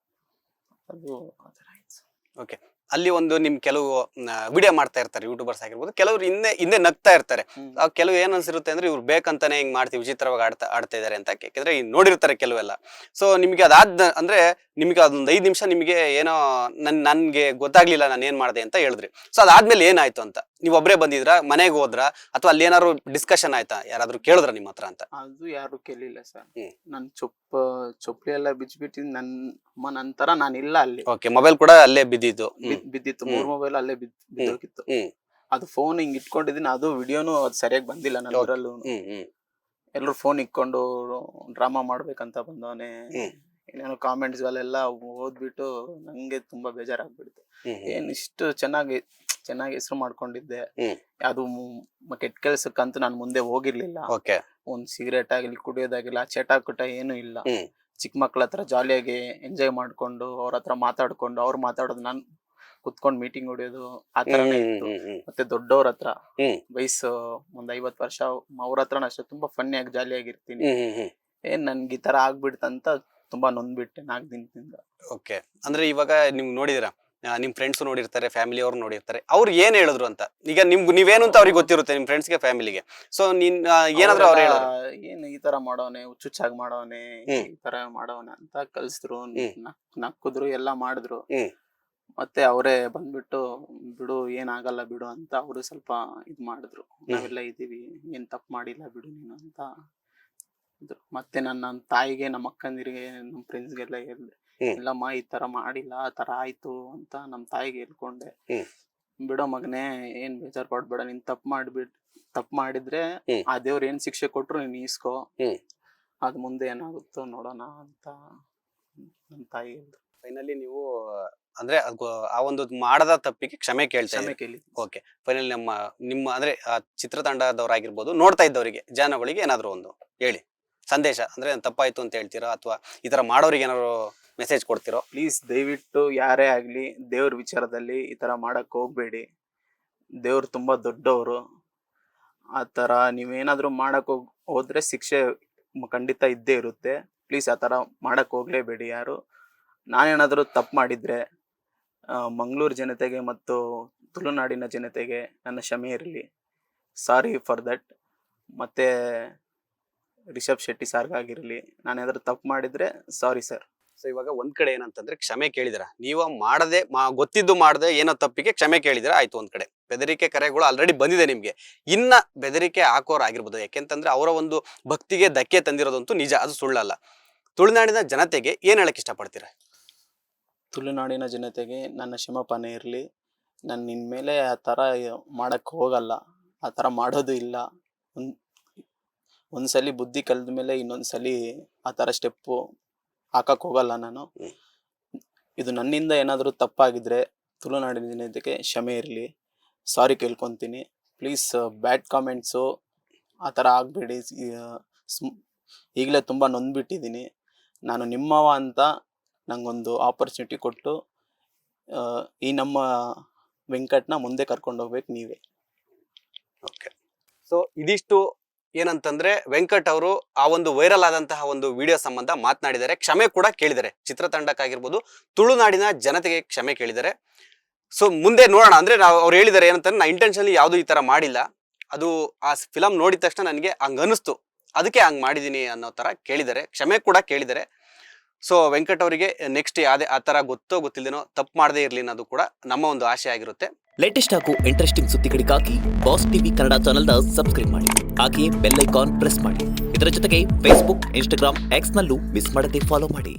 ಅದು ಆ ತರ ಆಯ್ತು. ಅಲ್ಲಿ ಒಂದು ನಿಮ್ ಕೆಲವು ವಿಡಿಯೋ ಮಾಡ್ತಾ ಇರ್ತಾರೆ ಯೂಟ್ಯೂಬರ್ಸ್ ಆಗಿರ್ಬೋದು, ಕೆಲವರು ಹಿಂದೆ ನಗ್ತಾ ಇರ್ತಾರೆ. ಕೆಲವು ಏನ್ ಅನ್ಸಿರುತ್ತೆ ಅಂದ್ರೆ ಇವ್ರು ಬೇಕಂತಾನೆ ಹಿಂಗ್ ಮಾಡ್ತೀವಿ, ವಿಚಿತ್ರವಾಗಿ ಆಡ್ತಾ ಇದಾರೆ ಅಂತ. ಯಾಕಂದ್ರೆ ನೋಡಿರ್ತಾರೆ ಕೆಲವೆಲ್ಲ. ಸೊ ನಿಮ್ಗೆ ಅದಾದ ಅಂದ್ರೆ ನಿಮ್ಗೆ ಅದೊಂದು 5 ನಿಮಿಷ ನಿಮ್ಗೆ ಏನೋ ನನ್ಗೆ ಗೊತ್ತಾಗ್ಲಿಲ್ಲ ನಾನು ಏನ್ ಮಾಡಿದೆ ಅಂತ ಹೇಳಿದ್ರಿ. ಸೊ ಅದಾದ್ಮೇಲೆ ಏನಾಯ್ತು ಅಂತ, ನೀವ್ ಒಬ್ರೇ ಬಂದಿದ್ರ, ಮನೆಗೆ ಹೋದ್ರ, ಅಥವಾ ಅಲ್ಲಿ ಏನಾದ್ರು ಡಿಸ್ಕಷನ್ ಆಯ್ತಾ, ಯಾರಾದ್ರೂ ಕೇಳಿದ್ರ ನಿಮ್ಮ ಹತ್ರ ಅಂತ? ಅದು ಯಾರು ಕೇಳಿಲ್ಲ ಸರ್. ನನ್ ಚೊಪ್ಲಿ ಎಲ್ಲ ಬಿಚ್ಬಿಟ್ಟು ನನ್ನ ನಂತರ ನಾನಿಲ್ಲ ಅಲ್ಲಿ. ಮೊಬೈಲ್ ಕೂಡ ಅಲ್ಲೇ ಬಿದ್ದಿತ್ತು. 3 ಮೊಬೈಲ್ ಅಲ್ಲೇ ಬಿದ್ದೋಗಿತ್ತು. ಅದು ಫೋನ್ ಹಿಂಗ್ ಇಟ್ಕೊಂಡಿದೀನಿ, ಅದು ವಿಡಿಯೋನು ಅದು ಸರಿಯಾಗಿ ಬಂದಿಲ್ಲ ನನ್ನೂರಲ್ಲೂ. ಎಲ್ರು ಫೋನ್ ಇಟ್ಕೊಂಡು ಡ್ರಾಮಾ ಮಾಡ್ಬೇಕಂತ ಬಂದವನೆ, ಏನೇನೋ ಕಾಮೆಂಟ್ಸ್ ಗಳೆಲ್ಲ ಓದ್ಬಿಟ್ಟು ನಂಗೆ ತುಂಬಾ ಬೇಜಾರಾಗ್ಬಿಡ್ತು. ಏನ್ ಇಷ್ಟು ಚೆನ್ನಾಗಿ ಹೆಸರು ಮಾಡ್ಕೊಂಡಿದ್ದೆ, ಅದು ಕೆಟ್ಟ ಕೆಲ್ಸಕ್ಕಂತೂ ನಾನು ಮುಂದೆ ಹೋಗಿರ್ಲಿಲ್ಲ. ಒಂದ್ ಸಿಗರೇಟ್ ಆಗಿರ್ಲಿ, ಕುಡಿಯೋದಾಗಿಲ್ಲ, ಚಟಾಕುಟ ಏನು ಇಲ್ಲ. ಚಿಕ್ಕ ಮಕ್ಳ ಹತ್ರ ಜಾಲಿಯಾಗಿ ಎಂಜಾಯ್ ಮಾಡ್ಕೊಂಡು ಅವ್ರ ಹತ್ರ ಮಾತಾಡ್ಕೊಂಡು, ಅವ್ರು ಮಾತಾಡೋದು ನಾನ್ ಕುತ್ಕೊಂಡ್ ಮೀಟಿಂಗ್ ಹೊಡಿಯೋದು, ಆ ತರನೇ ಇತ್ತು. ಮತ್ತೆ ದೊಡ್ಡವ್ರ ಹತ್ರ ವಯಸ್ಸು ಒಂದ್ 50 ವರ್ಷ ಅವ್ರ ಹತ್ರನ ಅಷ್ಟೇ ತುಂಬಾ ಫನ್ನಿ ಆಗಿ ಜಾಲಿಯಾಗಿರ್ತೀನಿ. ಏನ್ ನನ್ಗೆ ಈ ತರ ಆಗ್ಬಿಡ್ತಂತ ತುಂಬಾ ನೊಂದ್ಬಿಟ್ಟೆ 4 ದಿನದಿಂದ. ಅಂದ್ರೆ ಇವಾಗ ನಿಮ್ ನೋಡಿದಿರ, ನಿಮ್ ಫ್ರೆಂಡ್ಸ್ ನೋಡಿರ್ತಾರೆ, ಫ್ಯಾಮಿಲಿ ಅವ್ರು ನೋಡಿರ್ತಾರೆ, ಅವ್ರು ಏನ್ ಹೇಳಿದ್ರು ಅಂತ? ಈಗ ನೀವೇನು ಅಂತ ಅವ್ರಿಗೆ ಗೊತ್ತಿರುತ್ತೆ, ನಿಮ್ ಫ್ರೆಂಡ್ಸ್ಗೆ ಫ್ಯಾಮಿಲಿಗೆ. ಸೊ ಏನಾದ್ರು ಅವ್ರು ಹೇಳಿದ್ರು, ಏನ್ ಈ ತರ ಮಾಡೋನೆ, ಹುಚ್ಚುಚ್ಚಾಗಿ ಮಾಡೋನೆ, ಈ ತರ ಮಾಡೋನೆ ಅಂತ ಕಲ್ಸಿದ್ರು, ನಕ್ಕುದ್ರು, ಎಲ್ಲಾ ಮಾಡಿದ್ರು. ಮತ್ತೆ ಅವರೇ ಬಂದ್ಬಿಟ್ಟು ಬಿಡು, ಏನಾಗಲ್ಲ ಬಿಡು ಅಂತ ಅವರು ಸ್ವಲ್ಪ ಇದ್ ಮಾಡಿದ್ರು. ನಾವೆಲ್ಲ ಇದೀವಿ, ಏನ್ ತಪ್ಪು ಮಾಡಿಲ್ಲ ಬಿಡು ನೀನು ಅಂತ. ಮತ್ತೆ ನನ್ನ ತಾಯಿಗೆ, ನಮ್ಮ ಅಕ್ಕಂದಿರಿಗೆ, ನಮ್ಮ ಫ್ರೆಂಡ್ಸ್ಗೆಲ್ಲ ಹೇಳ್ದೆ, ಇಲ್ಲಮ್ಮ ಈ ತರ ಮಾಡಿಲ್ಲ, ಆ ತರ ಆಯ್ತು ಅಂತ ನಮ್ಮ ತಾಯಿಗೆ ಹೇಳ್ಕೊಂಡೆ. ಬಿಡೋ ಮಗನೇ, ಏನ್ ಬೇಜಾರ್ ಪಡ್ಬೇಡ, ನೀನ್ ತಪ್ಪು ಮಾಡಿದ್ರೆ ಆ ದೇವ್ರ ಏನ್ ಶಿಕ್ಷೆ ಕೊಟ್ರು ನೀನ್ ಈಸ್ಕೋ, ಅದ್ ಮುಂದೆ ಏನಾಗುತ್ತೋ ನೋಡೋಣ ಅಂತ ನಮ್ಮ ತಾಯಿ ಹೇಳಿದ್ರು. ಫೈನಲಿ ನೀವು ಅಂದ್ರೆ ಆ ಒಂದು ಮಾಡದ ತಪ್ಪಿಗೆ ಕ್ಷಮೆ ಕೇಳಿ. ಫೈನಲಿ ನಿಮ್ಮ ಅಂದ್ರೆ ಚಿತ್ರತಂಡದವರಾಗಿರ್ಬೋದು, ನೋಡ್ತಾ ಇದ್ದವರಿಗೆ, ಜನಗಳಿಗೆ ಏನಾದ್ರು ಒಂದು ಹೇಳಿ ಸಂದೇಶ, ಅಂದ್ರೆ ತಪ್ಪಾಯ್ತು ಅಂತ ಹೇಳ್ತೀರಾ, ಅಥವಾ ಈ ತರ ಮಾಡೋರಿಗೆ ಏನಾದ್ರು ಮೆಸೇಜ್ ಕೊಡ್ತಿರೋ? ಪ್ಲೀಸ್ ದಯವಿಟ್ಟು ಯಾರೇ ಆಗ್ಲಿ ದೇವ್ರ ವಿಚಾರದಲ್ಲಿ ಈ ತರ ಮಾಡಕ್ ಹೋಗ್ಬೇಡಿ. ದೇವ್ರು ತುಂಬಾ ದೊಡ್ಡವರು. ಆ ತರ ನೀವೇನಾದ್ರೂ ಮಾಡಕ್ ಹೋದ್ರೆ ಶಿಕ್ಷೆ ಖಂಡಿತ ಇದ್ದೇ ಇರುತ್ತೆ. ಪ್ಲೀಸ್ ಆ ತರ ಮಾಡಕ್ ಹೋಗ್ಲೇಬೇಡಿ ಯಾರು. ನಾನೇನಾದ್ರೂ ತಪ್ಪು ಮಾಡಿದ್ರೆ ಮಂಗಳೂರು ಜನತೆಗೆ ಮತ್ತು ತುಳುನಾಡಿನ ಜನತೆಗೆ ನನ್ನ ಕ್ಷಮೆ ಇರಲಿ. Sorry for that. ಮತ್ತೆ ರಿಷಬ್ ಶೆಟ್ಟಿ ಸಾರ್ಗಾಗಿರ್ಲಿ, ನಾನೇನಾದ್ರೂ ತಪ್ಪು ಮಾಡಿದ್ರೆ ಸಾರಿ ಸರ್. ಸೊ ಇವಾಗ ಒಂದ್ ಕಡೆ ಏನಂತಂದ್ರೆ ಕ್ಷಮೆ ಕೇಳಿದಿರ, ನೀವು ಮಾಡದೆ ಗೊತ್ತಿದ್ದು ಮಾಡದೆ ಏನೋ ತಪ್ಪಿಗೆ ಕ್ಷಮೆ ಕೇಳಿದಿರ, ಆಯ್ತು. ಒಂದ್ ಕಡೆ ಬೆದರಿಕೆ ಕರೆಗಳು ಆಲ್ರೆಡಿ ಬಂದಿದೆ ನಿಮ್ಗೆ, ಇನ್ನ ಬೆದರಿಕೆ ಹಾಕೋರ್ ಆಗಿರ್ಬೋದು. ಯಾಕೆಂತಂದ್ರೆ ಅವರ ಒಂದು ಭಕ್ತಿಗೆ ಧಕ್ಕೆ ತಂದಿರೋದಂತೂ ನಿಜ, ಅದು ಸುಳ್ಳಲ್ಲ. ತುಳುನಾಡಿನ ಜನತೆಗೆ ಏನ್ ಹೇಳಕ್ ಇಷ್ಟಪಡ್ತೀರಾ? ತುಳುನಾಡಿನ ಜನತೆಗೆ ನನ್ನ ಕ್ಷಮಾಪಣೆ ಇರಲಿ. ನಾನು ಇನ್ಮೇಲೆ ಆ ಥರ ಮಾಡಕ್ಕೆ ಹೋಗಲ್ಲ, ಆ ಥರ ಮಾಡೋದು ಇಲ್ಲ. ಒಂದ್ಸಲಿ ಬುದ್ಧಿ ಕಲ್ದ ಮೇಲೆ ಇನ್ನೊಂದ್ಸಲಿ ಆ ಥರ ಸ್ಟೆಪ್ಪು ಹಾಕಕ್ಕೆ ಹೋಗಲ್ಲ ನಾನು. ಇದು ನನ್ನಿಂದ ಏನಾದರೂ ತಪ್ಪಾಗಿದ್ರೆ ತುಳುನಾಡಿನ ಜನತೆಗೆ ಕ್ಷಮೆ ಇರಲಿ, ಸಾರಿ ಕೇಳ್ಕೊತೀನಿ. ಪ್ಲೀಸ್ ಬ್ಯಾಡ್ ಕಾಮೆಂಟ್ಸು ಆ ಥರ ಆಗಬೇಡಿ. ಈಗಲೇ ತುಂಬ ನೊಂದ್ಬಿಟ್ಟಿದ್ದೀನಿ. ನಾನು ನಿಮ್ಮವ ಅಂತ ನಂಗೊಂದು ಆಪರ್ಚುನಿಟಿ ಕೊಟ್ಟು ಈ ನಮ್ಮ ವೆಂಕಟ್ನ ಮುಂದೆ ಕರ್ಕೊಂಡು ಹೋಗ್ಬೇಕು ನೀವೇ. ಸೊ ಇದಿಷ್ಟು ಏನಂತಂದ್ರೆ ವೆಂಕಟ್ ಅವರು ಆ ಒಂದು ವೈರಲ್ ಆದಂತಹ ಒಂದು ವಿಡಿಯೋ ಸಂಬಂಧ ಮಾತನಾಡಿದ್ದಾರೆ, ಕ್ಷಮೆ ಕೂಡ ಕೇಳಿದ್ದಾರೆ. ಚಿತ್ರತಂಡಕ್ಕಾಗಿರ್ಬೋದು, ತುಳುನಾಡಿನ ಜನತೆಗೆ ಕ್ಷಮೆ ಕೇಳಿದ್ದಾರೆ. ಸೊ ಮುಂದೆ ನೋಡೋಣ. ಅಂದ್ರೆ ಅವ್ರು ಹೇಳಿದ್ದಾರೆ ಏನಂತಂದ್ರೆ, ನಾ ಇಂಟೆನ್ಷನ್ಲಿ ಯಾವುದು ಈ ತರ ಮಾಡಿಲ್ಲ, ಅದು ಆ ಫಿಲಮ್ ನೋಡಿದ ತಕ್ಷಣ ನನಗೆ ಹಂಗ ಅನಿಸ್ತು, ಅದಕ್ಕೆ ಹಂಗೆ ಮಾಡಿದ್ದೀನಿ ಅನ್ನೋ ಥರ ಕೇಳಿದ್ದಾರೆ, ಕ್ಷಮೆ ಕೂಡ ಕೇಳಿದ್ದಾರೆ. ಸೊ ವೆಂಕಟ್ ಅವರಿಗೆ ನೆಕ್ಸ್ಟ್ ಯಾವುದೇ ಆ ಥರ ಗೊತ್ತೋ ಗೊತ್ತಿಲ್ಲದೇನೋ ತಪ್ಪು ಮಾಡದೇ ಇರಲಿ ಅನ್ನೋದು ಕೂಡ ನಮ್ಮ ಒಂದು ಆಶೆ ಆಗಿರುತ್ತೆ. ಲೇಟೆಸ್ಟ್ ಹಾಗೂ ಇಂಟ್ರೆಸ್ಟಿಂಗ್ ಸುದ್ದಿಗಳಿಗಾಗಿ ಬಾಸ್ ಟಿವಿ ಕನ್ನಡ ಚಾನೆಲ್ನ ಸಬ್ಸ್ಕ್ರೈಬ್ ಮಾಡಿ. ಹಾಗೆಯೇ ಬೆಲ್ ಐಕಾನ್ ಪ್ರೆಸ್ ಮಾಡಿ. ಇದರ ಜೊತೆಗೆ ಫೇಸ್ಬುಕ್, ಇನ್ಸ್ಟಾಗ್ರಾಮ್, ಎಕ್ಸ್ನಲ್ಲೂ ಮಿಸ್ ಮಾಡದೆ ಫಾಲೋ ಮಾಡಿ.